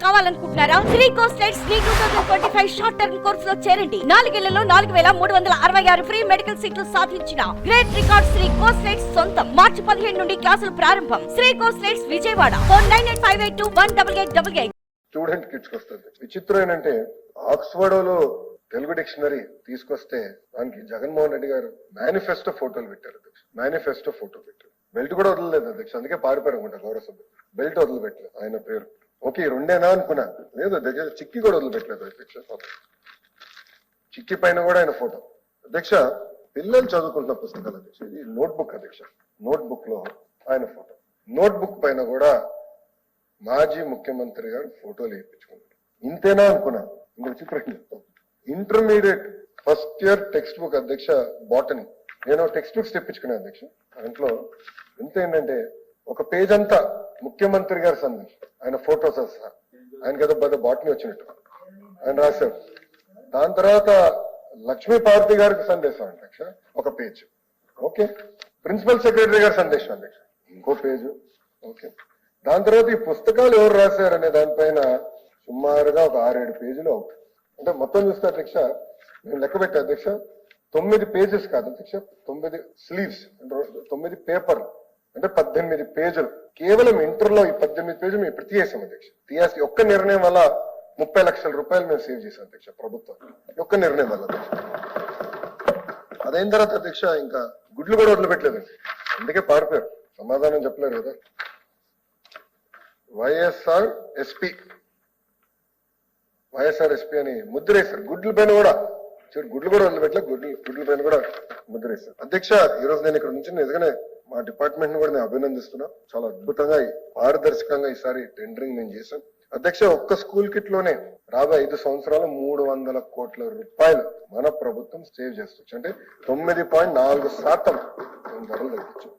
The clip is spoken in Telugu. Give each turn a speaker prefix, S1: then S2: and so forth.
S1: కావాలనుకుంటున్నారా? శ్రీ కోస్టెడ్ శ్రీ 2025 షార్ట్ టర్మ్ కోర్సులో చేరండి. 4 ఏళ్లలో 4366 ఫ్రీ మెడికల్ సీట్లు సాధించిన గ్రేట్ రికార్డ్ శ్రీ కోస్టెడ్ సొంతం. మార్చి 15 నుండి క్లాసులు ప్రారంభం. శ్రీ కోస్టెడ్ విజయవాడ. ఫోన్ 9858218888.
S2: స్టూడెంట్ కిడ్స్ వస్తుంది. విచిత్రం ఏంటంటే ఆక్స్ఫర్డ్ తెలుగు డిక్షనరీ తీసుకొస్తే దానికి జగన్మోహన్ రెడ్డి గారు మేనిఫెస్టో ఫోటోలు పెట్టారు. మేనిఫెస్టో ఫోటో పెట్టారు. బెల్ట్ కూడా వదలలేదు అధ్యక్ష, అందుకే పారిపోయారు అనుకుంటా గౌరవ సభ్యులు. బెల్ట్ వదిలిపెట్టలేదు ఆయన పేరు. ఓకే రెండేనా అనుకున్నా, లేదు అధ్యక్ష చిక్కి కూడా వదిలిపెట్టలేదు అధ్యక్ష. చిక్కి పైన కూడా ఆయన ఫోటో. అధ్యక్ష పిల్లలు చదువుకుంటున్న పుస్తకాలు అధ్యక్ష, ఇది నోట్బుక్ అధ్యక్ష. నోట్బుక్ లో ఆయన ఫోటో, నోట్బుక్ పైన కూడా మాజీ ముఖ్యమంత్రి గారు ఫోటోలు వేయించుకున్నారు. ఇంతేనా అనుకున్నా. ఇంకొక చిత్రం చెప్తాం. Intermediate first year text book అధ్యక్ష బాటనీ. నేను టెక్స్ట్ బుక్స్ తెప్పించుకున్నాను అధ్యక్ష. దాంట్లో ఎంత ఏంటంటే ఒక పేజ్ అంతా ముఖ్యమంత్రి గారి సందేశం, ఆయన ఫోటోస్ సహా. ఆయనకి ఏదో పెద్ద బాటనీ వచ్చినట్టు ఆయన రాశారు. దాని తర్వాత లక్ష్మీ పార్వతి గారికి సందేశం అధ్యక్ష ఒక పేజ్. ఓకే, ప్రిన్సిపల్ సెక్రటరీ గారి సందేశం అధ్యక్ష ఇంకో పేజ్. ఓకే, దాని తర్వాత ఈ పుస్తకాలు ఎవరు రాశారు అనే దానిపైన సుమారుగా ఒక 6-7 పేజీలు అవుతాయి. అంటే మొత్తం చూస్తే అధ్యక్ష నేను లెక్క పెట్టా అధ్యక్ష 9 పేజెస్ కాదు అధ్యక్ష, 9 స్లీవ్స్ అంటే 9 పేపర్లు అంటే 18 పేజీలు. కేవలం ఇంటర్లో ఈ 18 పేజీలు మేము ఇప్పుడు తీయేసాం అధ్యక్ష. తీయాల్సి ఒక్క నిర్ణయం వల్ల 30 లక్షల రూపాయలు మేము సేవ్ చేసాం అధ్యక్ష ప్రభుత్వం. ఒక్క నిర్ణయం వల్ల అధ్యక్ష. అదైన తర్వాత అధ్యక్ష ఇంకా గుడ్లు కూడా వదిలిపెట్టలేదు, అందుకే పారిపోయారు. సమాధానం చెప్పలేరు కదా. వైఎస్ఆర్ ఎస్పీ అని ముద్రేశారు. గుడ్ల పైన కూడా గుడ్లు కూడా వదిలిపెట్టలేదు, గుడ్ల పైన కూడా ముద్రేశారు. అధ్యక్ష ఈ రోజు నేను ఇక్కడ నుంచి నిజంగానే మా డిపార్ట్మెంట్ ని కూడా నేను అభినందిస్తున్నా. చాలా అద్భుతంగా పారదర్శకంగా ఈసారి టెండరింగ్ మేము చేశాం అధ్యక్ష. ఒక్క స్కూల్ కిట్ లోనే రాబోయే 5 సంవత్సరాలు 300 కోట్ల రూపాయలు మన ప్రభుత్వం సేవ్ చేస్తుంది. అంటే 9.4% ధరలు తగ్గించాం.